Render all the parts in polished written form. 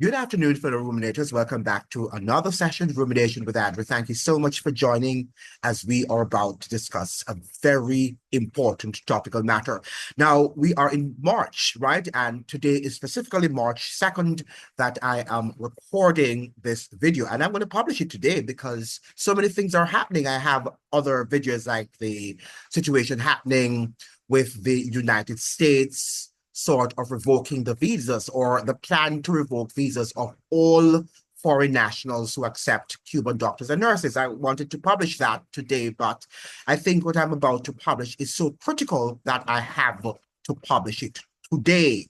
Good afternoon, fellow ruminators. Welcome back to another session, Rumination with Andrew. Thank you so much for joining as we are about to discuss a very important topical matter. Now, we are in March, right? And today is specifically March 2nd that I am recording this video. And I'm going to publish it today because so many things are happening. I have other videos like the situation happening with the United States, sort of revoking the visas or the plan to revoke visas of all foreign nationals who accept Cuban doctors and nurses. I wanted to publish that today, but I think what I'm about to publish is so critical that I have to publish it today.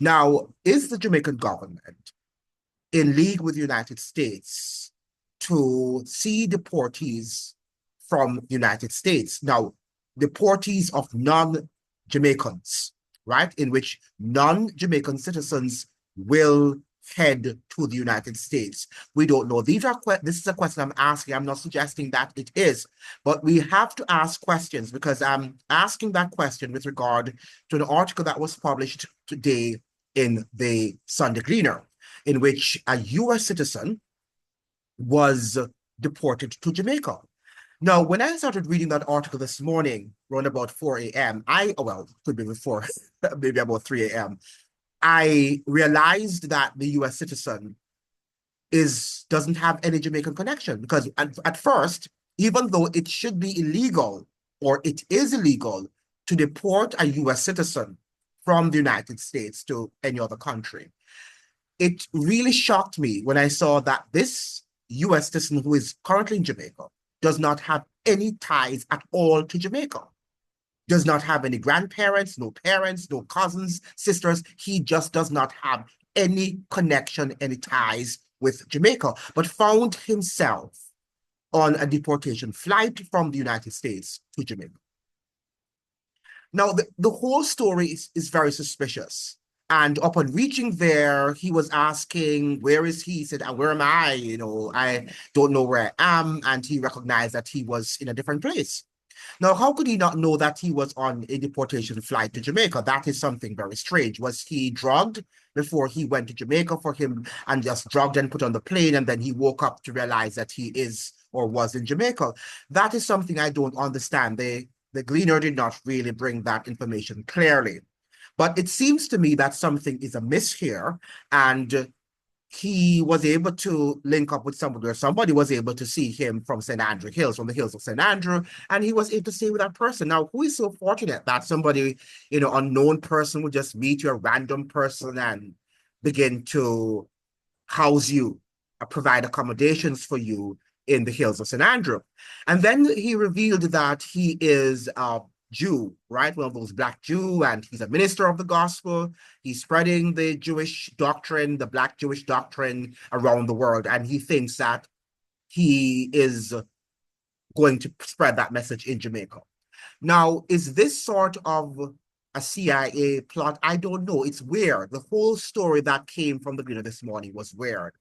Now, is the Jamaican government in league with the United States to see deportees from the United States? Now, deportees of non-Jamaicans, right, in which non-Jamaican citizens will head to the United States. We don't know. This is a question I'm asking. I'm not suggesting that it is, but we have to ask questions because I'm asking that question with regard to an article that was published today in the Sunday Gleaner, in which a U.S. citizen was deported to Jamaica. Now, when I started reading that article this morning, around about 4 a.m., well, could be before, maybe about 3 a.m., I realized that the U.S. citizen doesn't have any Jamaican connection because at first, even though it should be illegal or it is illegal to deport a U.S. citizen from the United States to any other country, it really shocked me when I saw that this U.S. citizen who is currently in Jamaica does not have any ties at all to Jamaica, does not have any grandparents, no parents, no cousins, sisters. He just does not have any connection, any ties with Jamaica, but found himself on a deportation flight from the United States to Jamaica. Now, the whole story is very suspicious. And upon reaching there, he was asking, where is he? He said, where am I? I don't know where I am. And he recognized that he was in a different place. Now, how could he not know that he was on a deportation flight to Jamaica? That is something very strange. Was he drugged before he went to Jamaica for him and just drugged and put on the plane, and then he woke up to realize that he is or was in Jamaica? That is something I don't understand. The Gleaner did not really bring that information clearly. But it seems to me that something is amiss here, and he was able to link up with somebody, or somebody was able to see him from St. Andrew Hills, from the hills of St. Andrew, and he was able to stay with that person. Now, who is so fortunate that somebody, unknown person would just meet you, a random person, and begin to house you, provide accommodations for you in the hills of St. Andrew? And then he revealed that he is Jew, right? One of those black Jew, and he's a minister of the gospel. He's spreading the Jewish doctrine, the black Jewish doctrine around the world. And he thinks that he is going to spread that message in Jamaica. Now, is this sort of a CIA plot? I don't know. It's weird. The whole story that came from the Gleaner this morning was weird.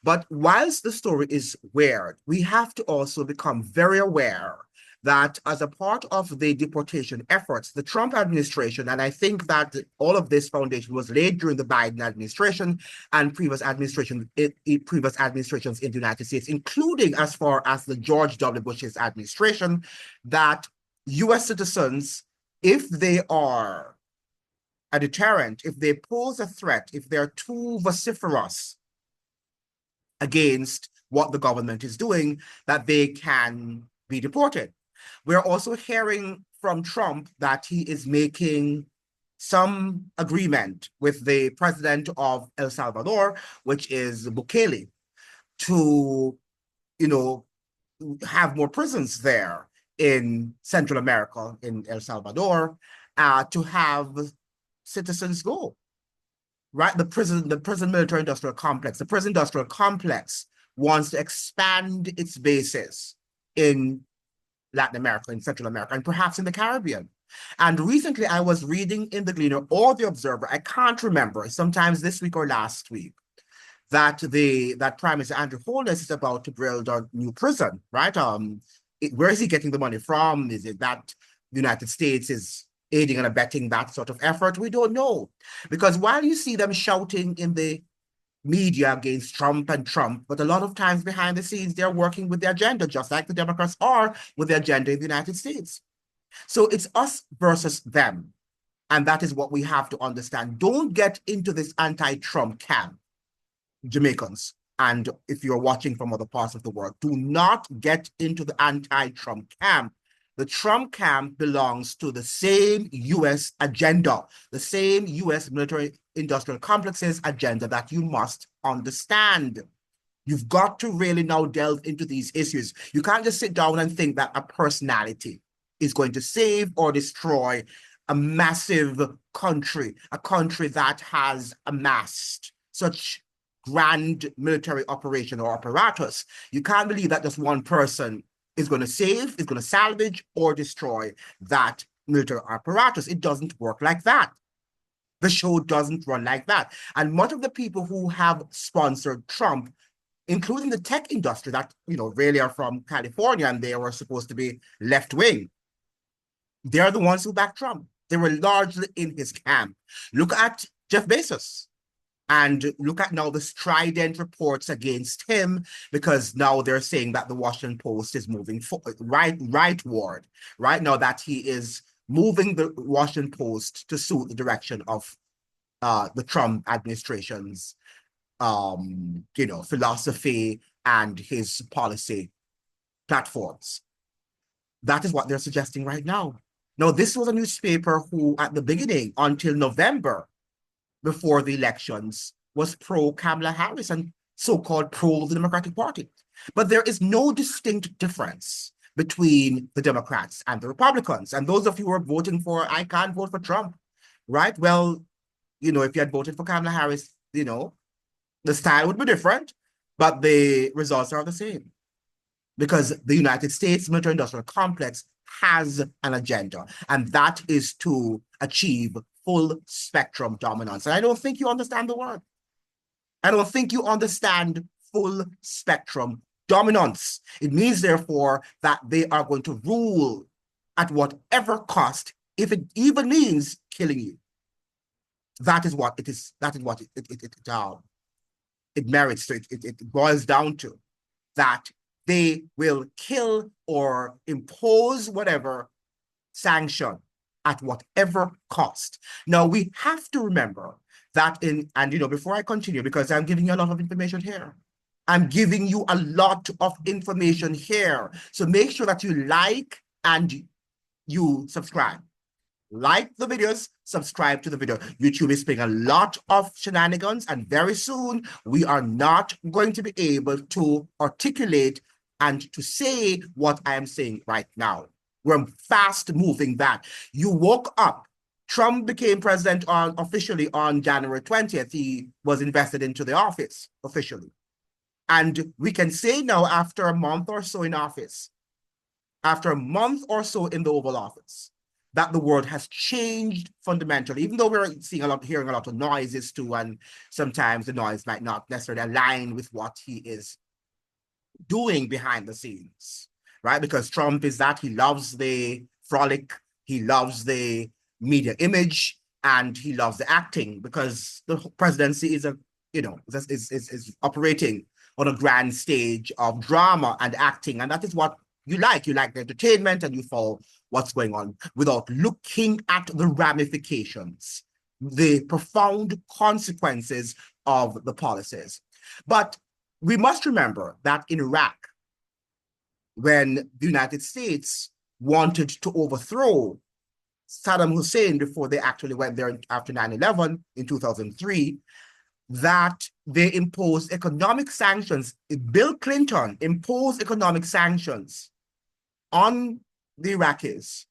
But whilst the story is weird, we have to also become very aware that as a part of the deportation efforts, the Trump administration, and I think that all of this foundation was laid during the Biden administration and previous administrations in the United States, including as far as the George W. Bush's administration, that U.S. citizens, if they are a deterrent, if they pose a threat, if they're too vociferous against what the government is doing, that they can be deported. We're also hearing from Trump that he is making some agreement with the president of El Salvador, which is Bukele, to, have more prisons there in Central America, in El Salvador, to have citizens go. Right? The prison military industrial complex, the prison industrial complex wants to expand its bases in Latin America, in Central America, and perhaps in the Caribbean. And recently I was reading in the Gleaner or the Observer, I can't remember, sometimes this week or last week, that Prime Minister Andrew Holness is about to build a new prison, right? Where is he getting the money from? Is it that the United States is aiding and abetting that sort of effort? We don't know. Because while you see them shouting in the media against Trump and Trump, but a lot of times behind the scenes, they're working with the agenda, just like the Democrats are with the agenda in the United States. So it's us versus them. And that is what we have to understand. Don't get into this anti-Trump camp, Jamaicans. And if you're watching from other parts of the world, do not get into the anti-Trump camp. The Trump camp belongs to the same US agenda, the same US military industrial complexes agenda that you must understand. You've got to really now delve into these issues. You can't just sit down and think that a personality is going to save or destroy a massive country, a country that has amassed such grand military operation or apparatus. You can't believe that just one person is going to save, is going to salvage or destroy that military apparatus. It doesn't work like that. The show doesn't run like that. And much of the people who have sponsored Trump, including the tech industry that, really are from California and they were supposed to be left-wing, they're the ones who backed Trump. They were largely in his camp. Look at Jeff Bezos. And look at now the strident reports against him, because now they're saying that the Washington Post is moving rightward. Right now that he is moving the Washington Post to suit the direction of the Trump administration's philosophy and his policy platforms. That is what they're suggesting right now. Now, this was a newspaper who, at the beginning, until November, before the elections, was pro-Kamala Harris and so-called pro the Democratic Party. But there is no distinct difference between the Democrats and the Republicans. And those of you who are voting for, I can't vote for Trump, right? Well, if you had voted for Kamala Harris, the style would be different, but the results are the same. Because the United States military-industrial complex has an agenda, and that is to achieve full spectrum dominance. And I don't think you understand the word. I don't think you understand full spectrum dominance. It means, therefore, that they are going to rule at whatever cost, if it even means killing you. That is what it is. That is what it merits. It boils down to that they will kill or impose whatever sanction at whatever cost. Now, we have to remember that before I continue, because I'm giving you a lot of information here, I'm giving you a lot of information here. So make sure that you like and you subscribe. Like the videos, subscribe to the video. YouTube is playing a lot of shenanigans, and very soon we are not going to be able to articulate and to say what I am saying right now. We're fast moving that. You woke up. Trump became president officially on January 20th. He was invested into the office officially. And we can say now, after a month or so in office, after a month or so in the Oval Office, that the world has changed fundamentally, even though we're hearing a lot of noises too, and sometimes the noise might not necessarily align with what he is doing behind the scenes, right? Because Trump is that he loves the frolic, he loves the media image, and he loves the acting, because the presidency is is operating on a grand stage of drama and acting, and that is what you like. You like the entertainment, and you follow what's going on without looking at the ramifications, the profound consequences of the policies. But we must remember that in Iraq, when the United States wanted to overthrow Saddam Hussein before they actually went there after 9/11 in 2003, that they imposed economic sanctions. Bill Clinton imposed economic sanctions on the Iraqis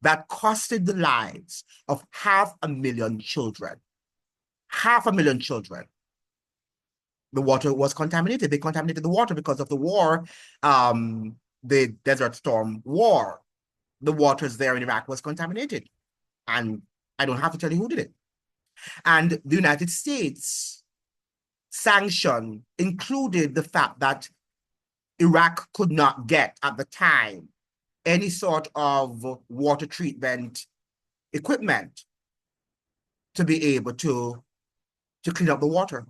that costed the lives of 500,000 children. 500,000 children. The water was contaminated. They contaminated the water because of the war, the Desert Storm War. The waters there in Iraq was contaminated. And I don't have to tell you who did it. And the United States sanction included the fact that Iraq could not get, at the time, any sort of water treatment equipment to be able to clean up the water.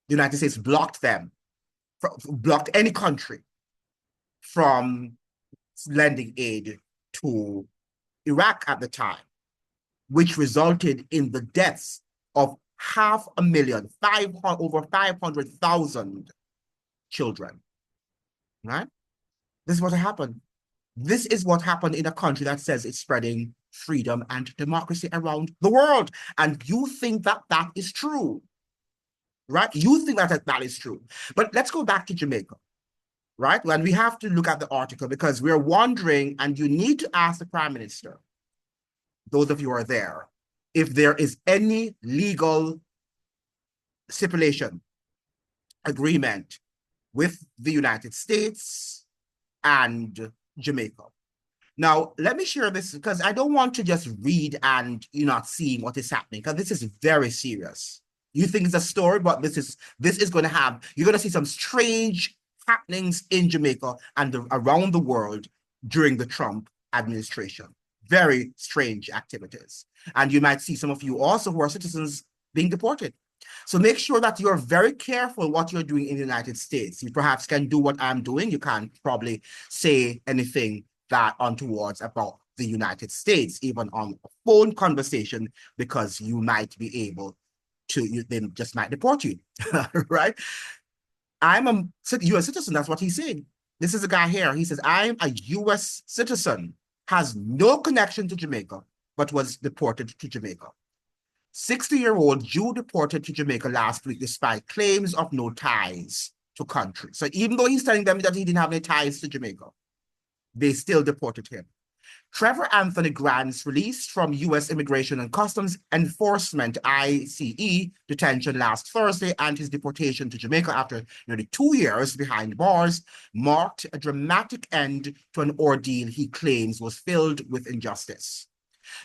The United States blocked them, blocked any country from lending aid to Iraq at the time, which resulted in the deaths of 500,000, over 500,000 children. Right? This is what happened. This is what happened in a country that says it's spreading freedom and democracy around the world. And you think that that is true, right? You think that is true. But let's go back to Jamaica, right? And we have to look at the article because we're wondering, and you need to ask the Prime Minister, those of you who are there, if there is any legal stipulation, agreement with the United States and Jamaica. Now, let me share this because I don't want to just read and you're not seeing what is happening, because this is very serious. You think it's a story, but this is going to have, you're going to see some strange happenings in Jamaica and around the world during the Trump administration. Very strange activities. And you might see some of you also who are citizens being deported. So make sure that you're very careful what you're doing in the United States. You perhaps can do what I'm doing. You can't probably say anything that untowards about the United States, even on a phone conversation, because you might be able to, they just might deport you, right? I'm a U.S. citizen. That's what he's saying. This is a guy here. He says, I'm a U.S. citizen, has no connection to Jamaica, but was deported to Jamaica. 60-year-old Jew deported to Jamaica last week despite claims of no ties to country. So even though he's telling them that he didn't have any ties to Jamaica, they still deported him. Trevor Anthony Grant's release from U.S. Immigration and Customs Enforcement, ICE, detention last Thursday and his deportation to Jamaica after nearly 2 years behind bars marked a dramatic end to an ordeal he claims was filled with injustice.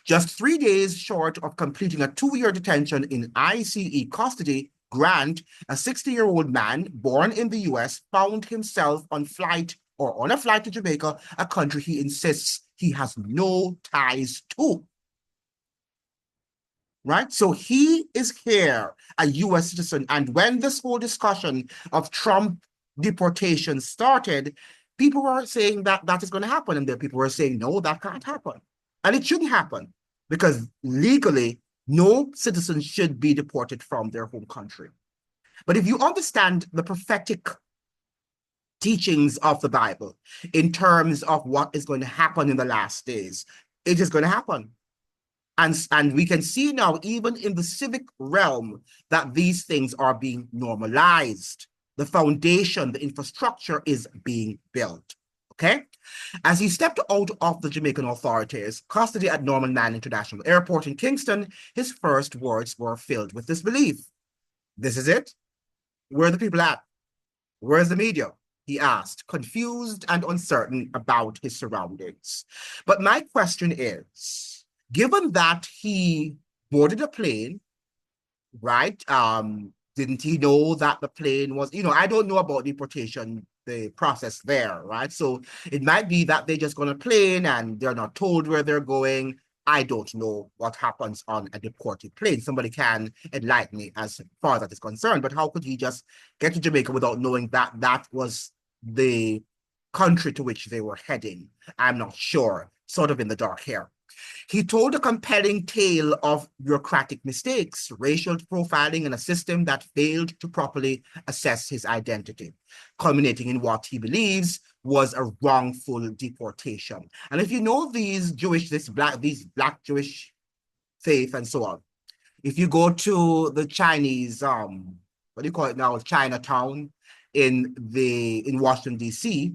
Just 3 days short of completing a 2-year detention in ICE custody, Grant, a 60-year-old man born in the U.S., found himself on a flight to Jamaica, a country he insists he has no ties to. Right? So he is here, a U.S. citizen. And when this whole discussion of Trump deportation started, people were saying that that is going to happen. And then people were saying, no, that can't happen. And it shouldn't happen because legally, no citizen should be deported from their home country. But if you understand the prophetic teachings of the Bible in terms of what is going to happen in the last days, it is going to happen. And we can see now, even in the civic realm, that these things are being normalized. The foundation, the infrastructure is being built. Okay? As he stepped out of the Jamaican authorities' custody at Norman Mann International Airport in Kingston, his first words were filled with disbelief. This is it? Where are the people at? Where's the media? He asked, confused and uncertain about his surroundings. But my question is, given that he boarded a plane, right? Didn't he know that the plane was, I don't know about deportation, the process there, right? So it might be that they just go on a plane and they're not told where they're going. I don't know what happens on a deported plane. Somebody can enlighten me as far as that is concerned. But how could he just get to Jamaica without knowing that that was the country to which they were heading? I'm not sure, sort of in the dark here. He told a compelling tale of bureaucratic mistakes, racial profiling, and a system that failed to properly assess his identity, culminating in what he believes was a wrongful deportation. And if you know these black Jewish faith and so on, if you go to the Chinese, what do you call it now, Chinatown in Washington, D.C.,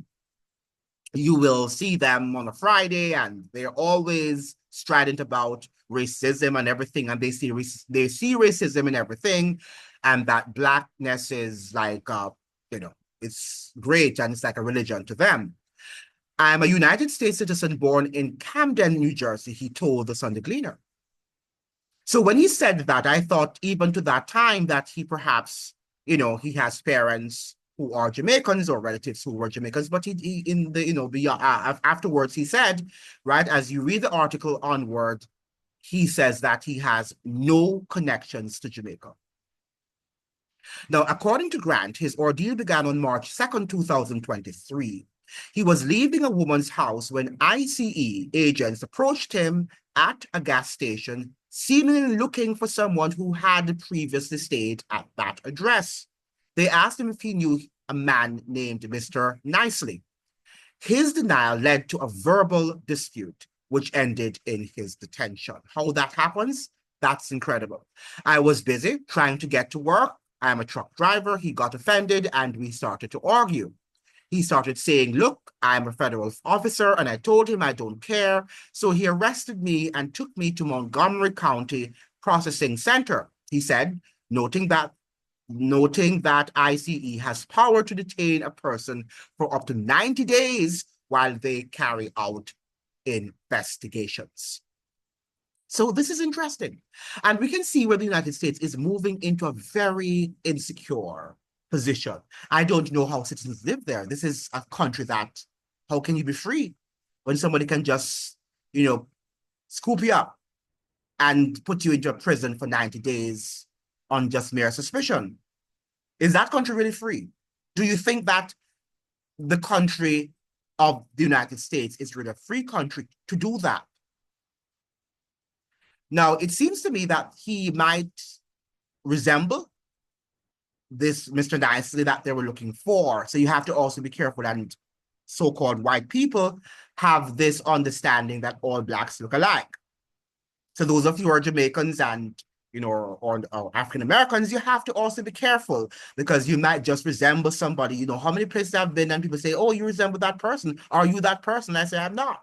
you will see them on a Friday, and they're always strident about racism and everything, and they see racism in everything, and that blackness is like, it's great, and it's like a religion to them. I'm a United States citizen born in Camden, New Jersey, he told the Sunday Gleaner. So when he said that, I thought even to that time that he perhaps, he has parents who are Jamaicans or relatives who were Jamaicans, but he in the, afterwards he said, right, as you read the article onward, he says that he has no connections to Jamaica. Now, according to Grant, his ordeal began on March 2nd, 2023. He was leaving a woman's house when ICE agents approached him at a gas station, seemingly looking for someone who had previously stayed at that address. They asked him if he knew a man named Mr. Nicely. His denial led to a verbal dispute, which ended in his detention. How that happens? That's incredible. I was busy trying to get to work. I'm a truck driver. He got offended and we started to argue. He started saying, look, I'm a federal officer, and I told him I don't care. So he arrested me and took me to Montgomery County Processing Center, he said, noting that ICE has power to detain a person for up to 90 days while they carry out investigations. So this is interesting. And we can see where the United States is moving into a very insecure position. I don't know how citizens live there. This is a country that, how can you be free when somebody can just, scoop you up and put you into a prison for 90 days on just mere suspicion? Is that country really free? Do you think that the country of the United States is really a free country to do that? Now, it seems to me that he might resemble this Mr. Nicely that they were looking for. So you have to also be careful, and so-called white people have this understanding that all blacks look alike. So those of you who are Jamaicans and or African Americans, you have to also be careful because you might just resemble somebody. How many places I've been and people say, oh, you resemble that person. Are you that person? I say, I'm not.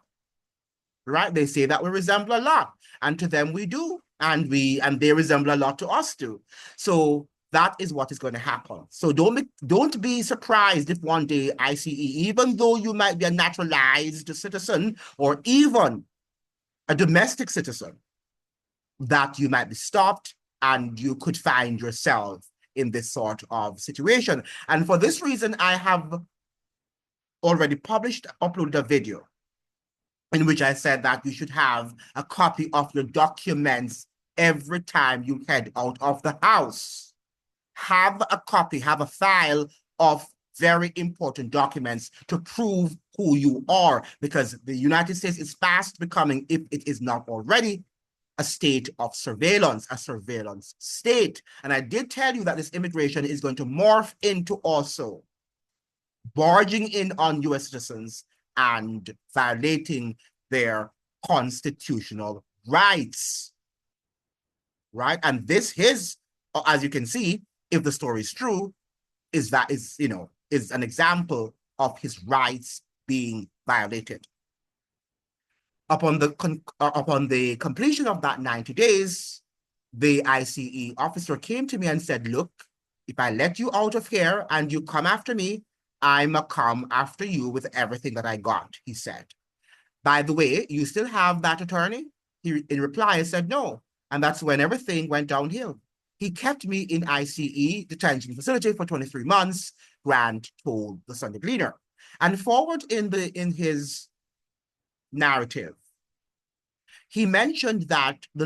Right? They say that we resemble a lot, and to them we do, and they resemble a lot to us too. So that is what is going to happen. So don't be surprised if one day ICE, even though you might be a naturalized citizen or even a domestic citizen, that you might be stopped and you could find yourself in this sort of situation. And for this reason, I have already uploaded a video in which I said that you should have a copy of your documents every time you head out of the house. Have a copy, have a file of very important documents to prove who you are, because the United States is fast becoming, if it is not already, a state of surveillance, a surveillance state. And I did tell you that this immigration is going to morph into also barging in on US citizens and violating their constitutional rights, right? And this is, as you can see, if the story is true, is an example of his rights being violated. Upon the completion of that 90 days, the ICE officer came to me and said, look, if I let you out of here and you come after me, I'm a come after you with everything that I got, he said. By the way, you still have that attorney? In reply, I said no. And that's when everything went downhill. He kept me in ICE detention facility for 23 months, Grant told the Sunday Gleaner. And forward in his narrative, he mentioned that the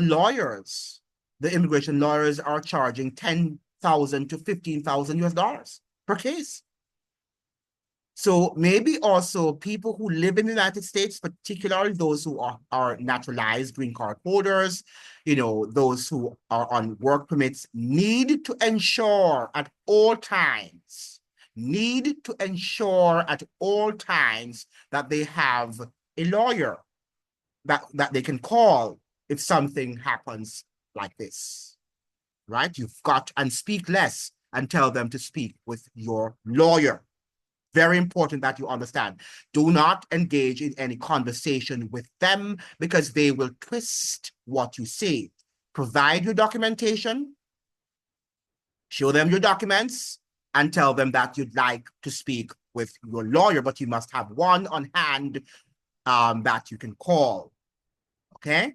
immigration lawyers are charging $10,000 to $15,000 US per case. So maybe also people who live in the United States, particularly those who are naturalized green card holders, those who are on work permits, need to ensure at all times that they have a lawyer that they can call if something happens like this, right? You've got, and speak less and tell them to speak with your lawyer. Very important that you understand. Do not engage in any conversation with them because they will twist what you say. Provide your documentation, show them your documents, and tell them that you'd like to speak with your lawyer, but you must have one on hand that you can call, okay?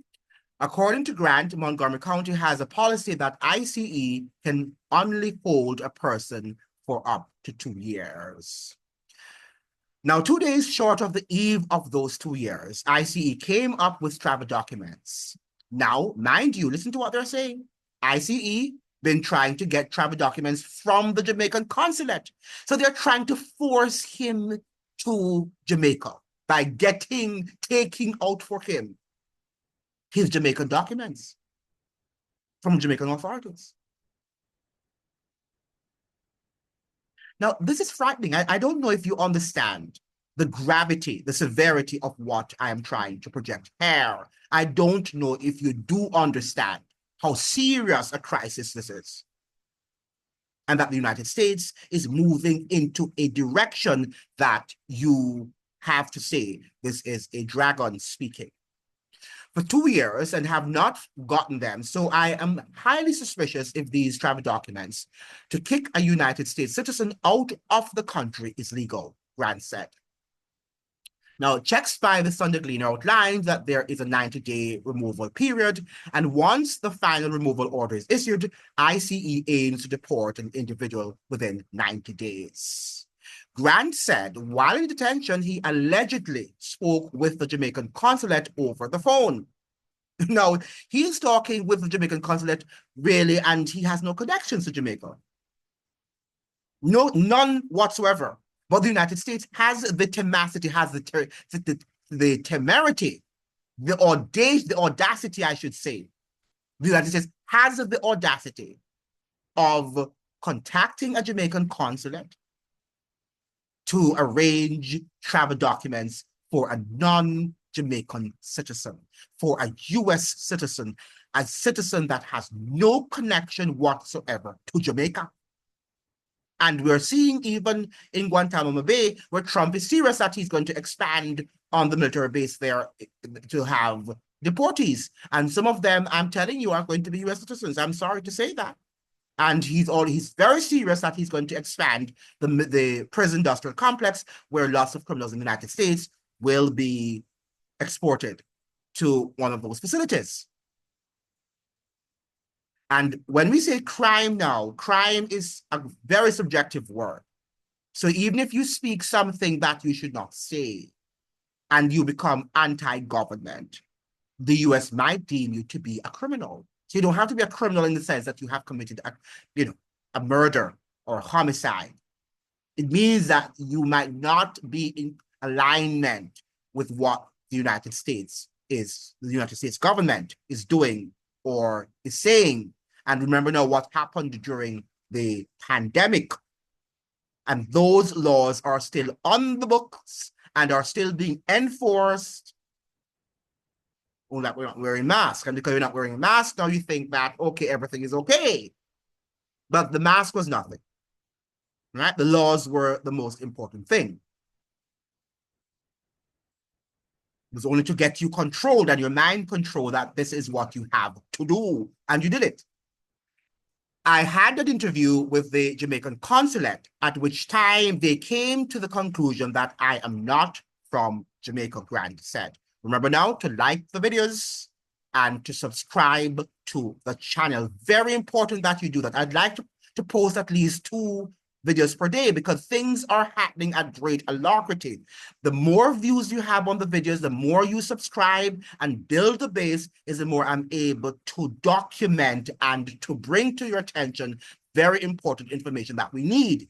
According to Grant, Montgomery County has a policy that ICE can only hold a person for up to 2 years. Now, 2 days short of the eve of those 2 years, ICE came up with travel documents. Now, mind you, listen to what they're saying. ICE been trying to get travel documents from the Jamaican consulate. So they're trying to force him to Jamaica by taking out for him his Jamaican documents from Jamaican authorities. Now, this is frightening. I don't know if you understand the gravity, the severity of what I am trying to project here. I don't know if you do understand how serious a crisis this is, and that the United States is moving into a direction that you have to say this is a dragon speaking. For 2 years and have not gotten them. So I am highly suspicious if these travel documents to kick a United States citizen out of the country is legal, Grant said. Now, checks by the Sunday Gleaner outlined that there is a 90-day removal period, and once the final removal order is issued, ICE aims to deport an individual within 90 days. Grant said while in detention, he allegedly spoke with the Jamaican consulate over the phone. Now, he's talking with the Jamaican consulate, really, and he has no connections to Jamaica. No, none whatsoever. But the United States has the tenacity, has the temerity, the audacity, I should say. The United States has the audacity of contacting a Jamaican consulate to arrange travel documents for a non-Jamaican citizen, for a US citizen, a citizen that has no connection whatsoever to Jamaica. And we're seeing even in Guantanamo Bay, where Trump is serious that he's going to expand on the military base there to have deportees. And some of them, I'm telling you, are going to be US citizens. I'm sorry to say that. And he's very serious that he's going to expand the prison industrial complex where lots of criminals in the United States will be exported to one of those facilities. And when we say crime now, crime is a very subjective word. So even if you speak something that you should not say and you become anti-government, the US might deem you to be a criminal. So you don't have to be a criminal in the sense that you have committed a murder or a homicide. It means that you might not be in alignment with what the United States government is doing or is saying. And remember now what happened during the pandemic. And those laws are still on the books and are still being enforced. Only that we're not wearing masks. And because you're not wearing a mask, now you think that, okay, everything is okay. But the mask was nothing. Right? The laws were the most important thing. It was only to get you controlled and your mind controlled that this is what you have to do. And you did it. I had an interview with the Jamaican consulate, at which time they came to the conclusion that I am not from Jamaica, Grant said. Remember now to like the videos and to subscribe to the channel. Very important that you do that. I'd like to post at least 2 videos per day because things are happening at great alacrity. The more views you have on the videos, the more you subscribe and build the base, is the more I'm able to document and to bring to your attention very important information that we need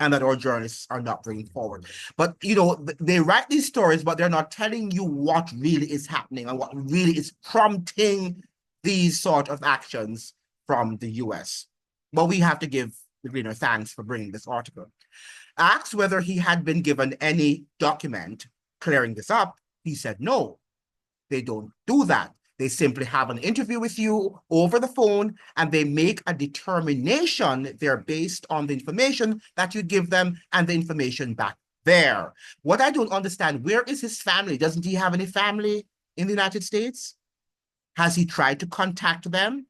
and that our journalists are not bringing forward. But, they write these stories, but they're not telling you what really is happening and what really is prompting these sort of actions from the US. But we have to give the Gleaner thanks for bringing this article. Asked whether he had been given any document clearing this up, he said no, they don't do that. They simply have an interview with you over the phone and they make a determination. They're based on the information that you give them and the information back there. What I don't understand, where is his family? Doesn't he have any family in the United States? Has he tried to contact them,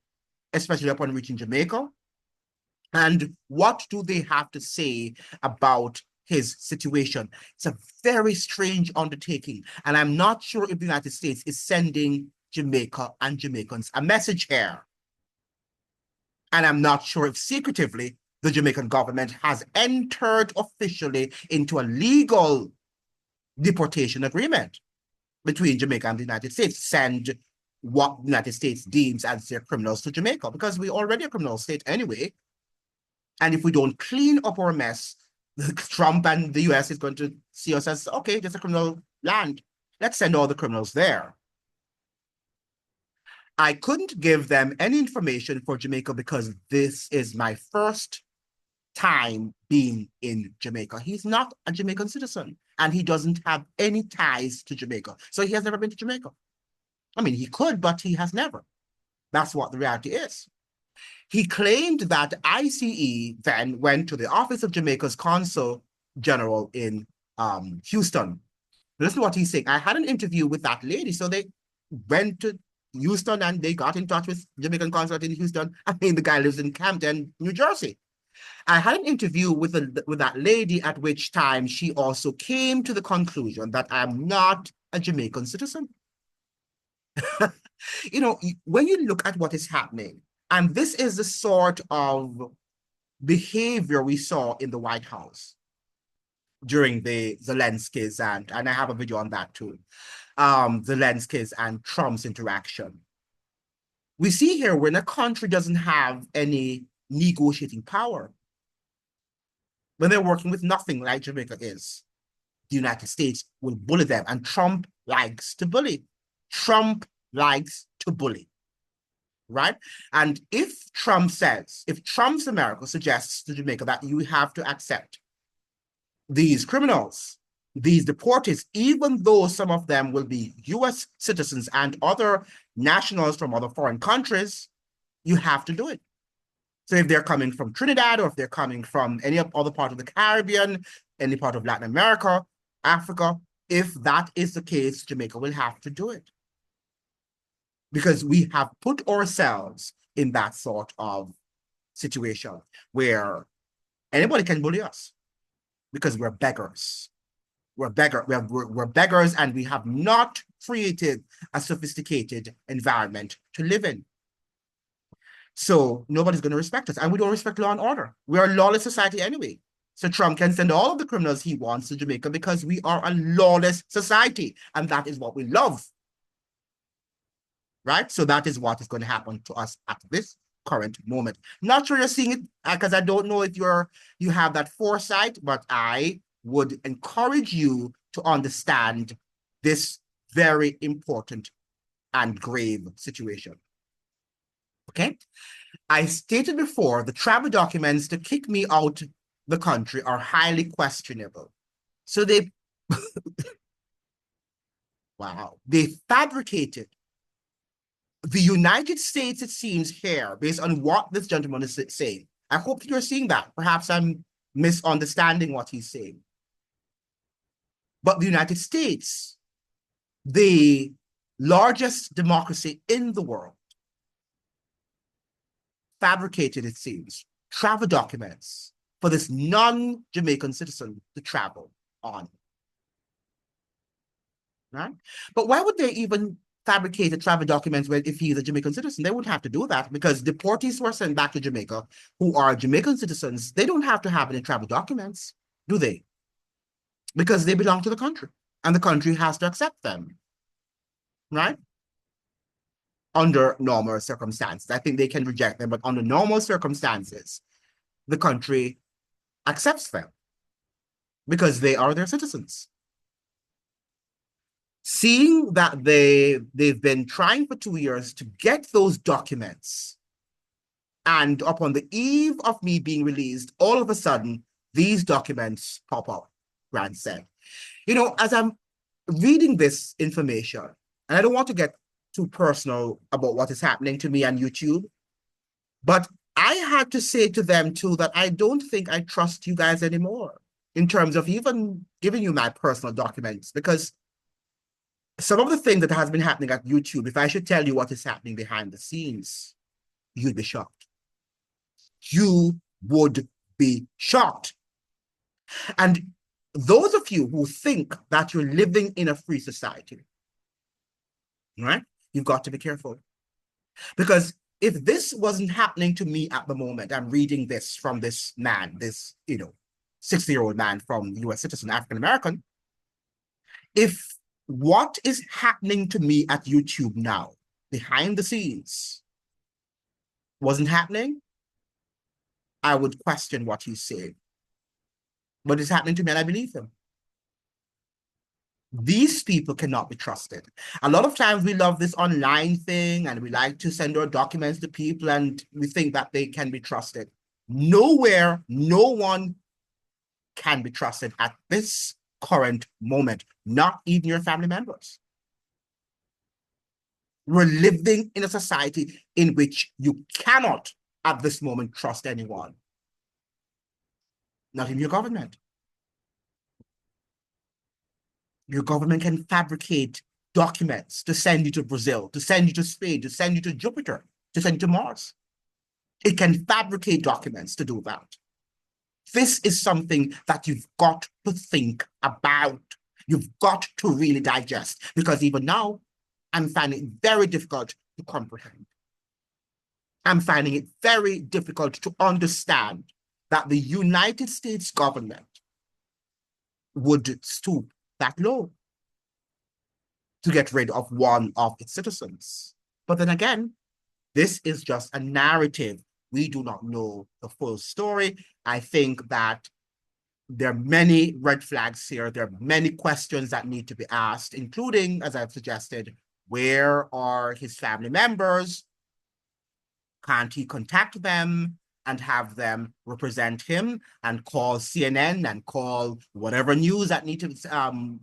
especially upon reaching Jamaica? And what do they have to say about his situation? It's a very strange undertaking. And I'm not sure if the United States is sending Jamaica and Jamaicans a message here. And I'm not sure if secretively the Jamaican government has entered officially into a legal deportation agreement between Jamaica and the United States, send what the United States deems as their criminals to Jamaica, because we're already a criminal state anyway. And if we don't clean up our mess, Trump and the US is going to see us as, okay, there's a criminal land. Let's send all the criminals there. I couldn't give them any information for Jamaica because this is my first time being in Jamaica. He's not a Jamaican citizen and he doesn't have any ties to Jamaica. So he has never been to Jamaica. I mean, he could, but he has never. That's what the reality is. He claimed that ICE then went to the Office of Jamaica's Consul General in Houston. Listen to what he's saying. I had an interview with that lady. So they went to Houston and they got in touch with Jamaican consulate in Houston. I mean, the guy lives in Camden, New Jersey. I had an interview with that lady, at which time she also came to the conclusion that I'm not a Jamaican citizen. You know, when you look at what is happening, and this is the sort of behavior we saw in the White House during the Zelensky's, and I have a video on that too, Zelensky's and Trump's interaction. We see here when a country doesn't have any negotiating power, when they're working with nothing like Jamaica is, the United States will bully them, and Trump likes to bully. Trump likes to bully, right? And if Trump's America suggests to Jamaica that you have to accept these criminals, these deportees, even though some of them will be US citizens and other nationals from other foreign countries, you have to do it. So if they're coming from Trinidad, or if they're coming from any other part of the Caribbean, any part of Latin America, Africa, if that is the case, Jamaica will have to do it. Because we have put ourselves in that sort of situation where anybody can bully us because we're beggars. We're beggars, and we have not created a sophisticated environment to live in. So nobody's going to respect us, and we don't respect law and order. We're a lawless society anyway. So Trump can send all of the criminals he wants to Jamaica because we are a lawless society, and that is what we love. Right? So that is what is going to happen to us at this current moment. Not sure you're seeing it, because I don't know if you have that foresight, but I would encourage you to understand this very important and grave situation. Okay? I stated before, the travel documents to kick me out the country are highly questionable. So they, wow, they fabricated the United States, it seems here, based on what this gentleman is saying. I hope that you're seeing that. Perhaps I'm misunderstanding what he's saying. But the United States, the largest democracy in the world, fabricated, it seems, travel documents for this non-Jamaican citizen to travel on. Right? But why would they even fabricate the travel documents if he's a Jamaican citizen? They wouldn't have to do that, because deportees who are sent back to Jamaica who are Jamaican citizens, they don't have to have any travel documents, do they? Because they belong to the country, and the country has to accept them, right? Under normal circumstances. I think they can reject them, but under normal circumstances, the country accepts them because they are their citizens. Seeing that they've been trying for 2 years to get those documents, and upon the eve of me being released, all of a sudden, these documents pop up, Grant said. You know, as I'm reading this information, and I don't want to get too personal about what is happening to me on YouTube, but I had to say to them too that I don't think I trust you guys anymore in terms of even giving you my personal documents, because some of the things that has been happening at YouTube, if I should tell you what is happening behind the scenes, you'd be shocked. You would be shocked. And those of you who think that you're living in a free society, right? You've got to be careful. Because if this wasn't happening to me at the moment, I'm reading this from this man, this, 60-year-old man from US citizen, African-American, if what is happening to me at YouTube now behind the scenes wasn't happening, I would question what he's saying. But it's happening to me and I believe him. These people cannot be trusted. A lot of times we love this online thing and we like to send our documents to people and we think that they can be trusted. Nowhere, no one can be trusted at this current moment, not even your family members. We're living in a society in which you cannot, at this moment, trust anyone, not even your government. Your government can fabricate documents to send you to Brazil, to send you to Spain, to send you to Jupiter, to send you to Mars. It can fabricate documents to do that. This is something that you've got to think about. You've got to really digest, because even now, I'm finding it very difficult to comprehend. I'm finding it very difficult to understand that the United States government would stoop that low to get rid of one of its citizens. But then again, this is just a narrative. We do not know the full story. I think that there are many red flags here. There are many questions that need to be asked, including, as I've suggested, where are his family members? Can't he contact them and have them represent him and call CNN and call whatever news that need to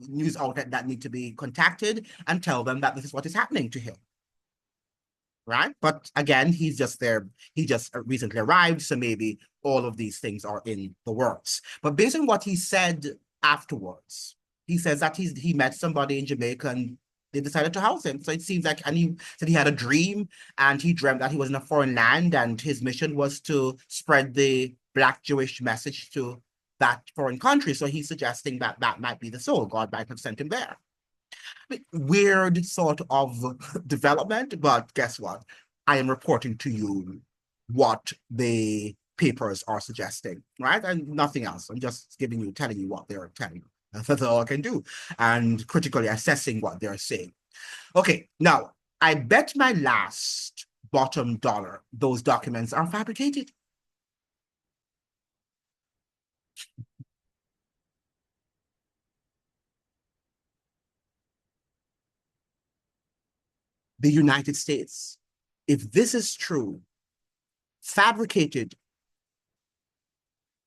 news outlet that need to be contacted and tell them that this is what is happening to him? Right? But again, he's just there. He just recently arrived, so maybe all of these things are in the works. But based on what he said afterwards, he says that he met somebody in Jamaica and they decided to house him. So it seems like, and he said he had a dream and he dreamt that he was in a foreign land and his mission was to spread the Black Jewish message to that foreign country. So he's suggesting that that might be the soul. God might have sent him there. Weird sort of development, but guess what? I am reporting to you what the papers are suggesting, right? And nothing else. I'm just telling you what they're telling you. That's all I can do. And critically assessing what they're saying. Okay, now, I bet my last bottom dollar those documents are fabricated. The United States, if this is true, fabricated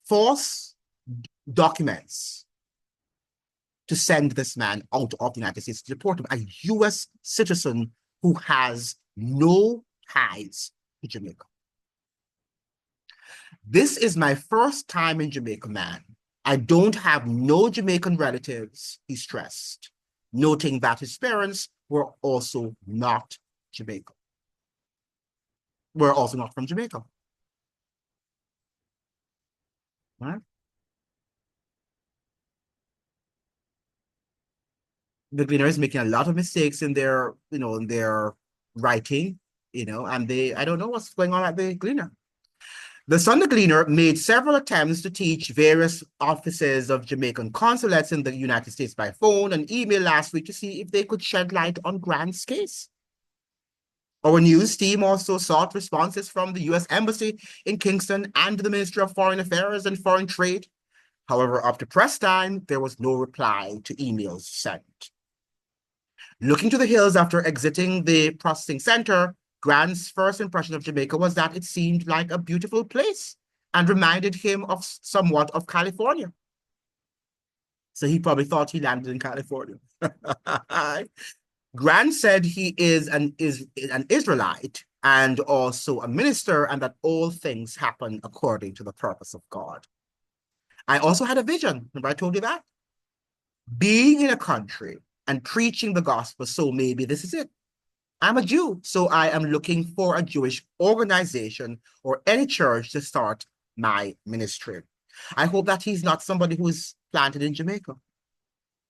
false documents to send this man out of the United States to deport him, a US citizen who has no ties to Jamaica. This is my first time in Jamaica, man. I don't have no Jamaican relatives, he stressed, noting that his parents were also not Jamaican. Were also not from Jamaica. Right? The Gleaner is making a lot of mistakes in their, in their writing, and I don't know what's going on at the Gleaner. The Sunday Gleaner made several attempts to teach various offices of Jamaican consulates in the United States by phone and email last week to see if they could shed light on Grant's case. Our news team also sought responses from the U.S. Embassy in Kingston and the Ministry of Foreign Affairs and Foreign Trade. However, up to press time, there was no reply to emails sent. Looking to the hills after exiting the processing center, Grant's first impression of Jamaica was that it seemed like a beautiful place and reminded him of somewhat of California. So he probably thought he landed in California. Grant said he is an Israelite and also a minister, and that all things happen according to the purpose of God. I also had a vision. Remember I told you that? Being in a country and preaching the gospel, so maybe this is it. I'm a Jew, so I am looking for a Jewish organization or any church to start my ministry. I hope that he's not somebody who is planted in Jamaica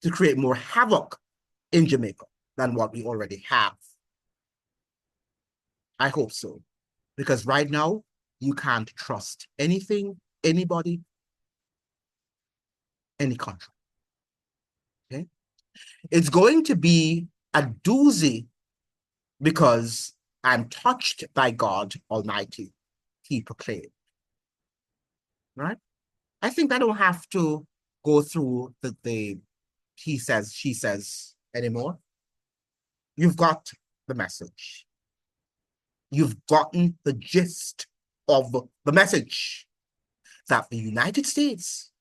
to create more havoc in Jamaica than what we already have. I hope so. Because right now, you can't trust anything, anybody, any country. Okay? It's going to be a doozy because I'm touched by God Almighty, he proclaimed. Right? I think I don't have to go through the he says, she says anymore. You've got the message. You've gotten the gist of the message that the United States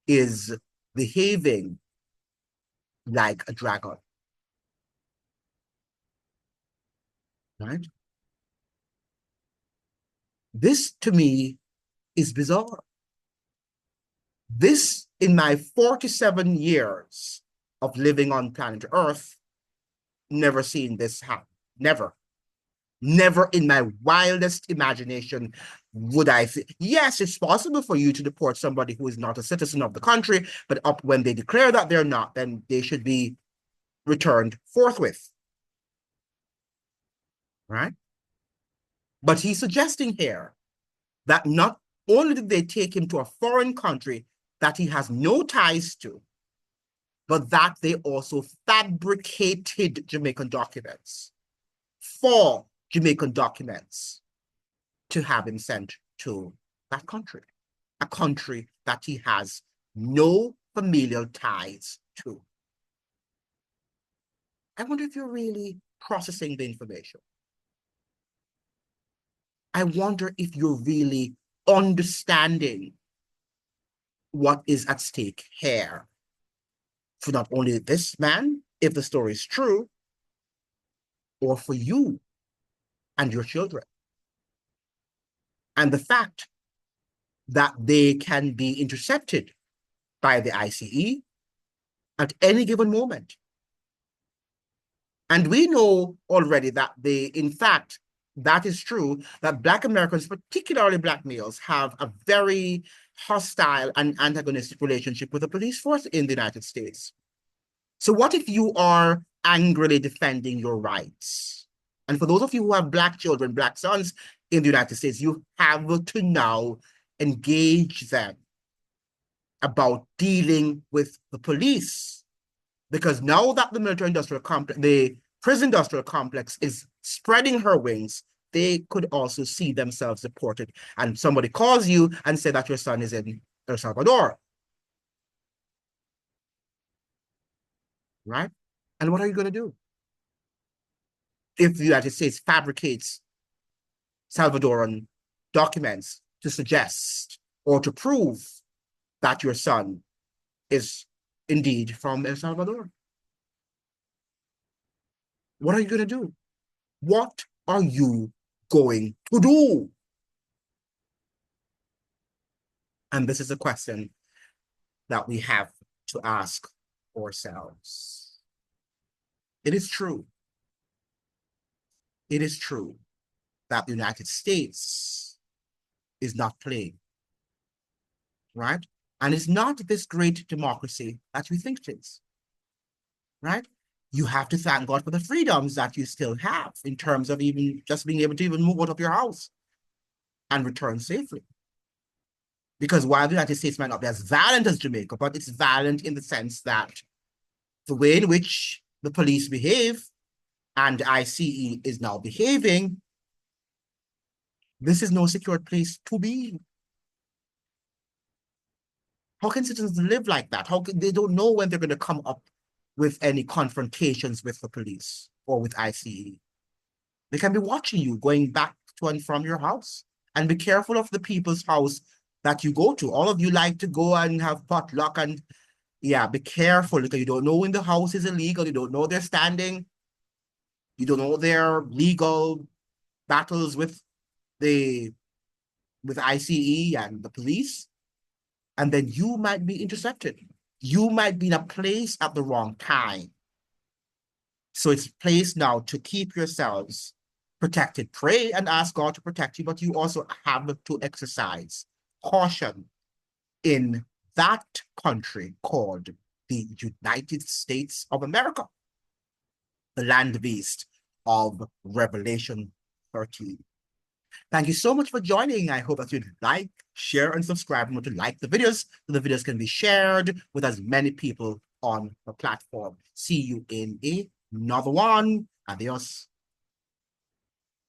is behaving like a dragon. Right? This to me is bizarre. This, in my 47 years of living on planet Earth, never seen this happen. Never. Never in my wildest imagination would I think. Yes, it's possible for you to deport somebody who is not a citizen of the country, but up when they declare that they're not, then they should be returned forthwith. Right? But he's suggesting here that not only did they take him to a foreign country that he has no ties to, but that they also fabricated Jamaican documents, for Jamaican documents, to have him sent to that country, a country that he has no familial ties to. I wonder if you're really processing the information. I wonder if you're really understanding what is at stake here for not only this man, if the story is true, or for you and your children. And the fact that they can be intercepted by the ICE at any given moment. And we know already that in fact, that is true, that Black Americans, particularly Black males, have a very hostile and antagonistic relationship with the police force in the United States. So what if you are angrily defending your rights? And for those of you who have Black children, Black sons in the United States, you have to now engage them about dealing with the police. Because now that the military-industrial complex, the prison-industrial complex is spreading her wings, they could also see themselves deported. And somebody calls you and say that your son is in El Salvador. Right? And what are you going to do? If the United States fabricates Salvadoran documents to suggest or to prove that your son is indeed from El Salvador. What are you going to do? What are you going to do? And this is a question that we have to ask ourselves. It is true. It is true that the United States is not playing, right? And it's not this great democracy that we think it is, right? You have to thank God for the freedoms that you still have in terms of even just being able to even move out of your house and return safely. Because while the United States might not be as violent as Jamaica, but it's violent in the sense that the way in which the police behave and ICE is now behaving, this is no secure place to be. How can citizens live like that? How can, they don't know when they're going to come up with any confrontations with the police or with ICE. They can be watching you going back to and from your house. And be careful of the people's house that you go to. All of you like to go and have potluck and yeah, be careful because you don't know when the house is illegal. You don't know their standing. You don't know their legal battles with ICE and the police. And then you might be intercepted. You might be in a place at the wrong time. So it's placed now to keep yourselves protected. Pray and ask God to protect you, but you also have to exercise caution in that country called the United States of America, the land beast of Revelation 13. Thank you so much for joining. I hope that you'd like, share, and subscribe, and to like the videos so the videos can be shared with as many people on the platform. See you in another one. Adios.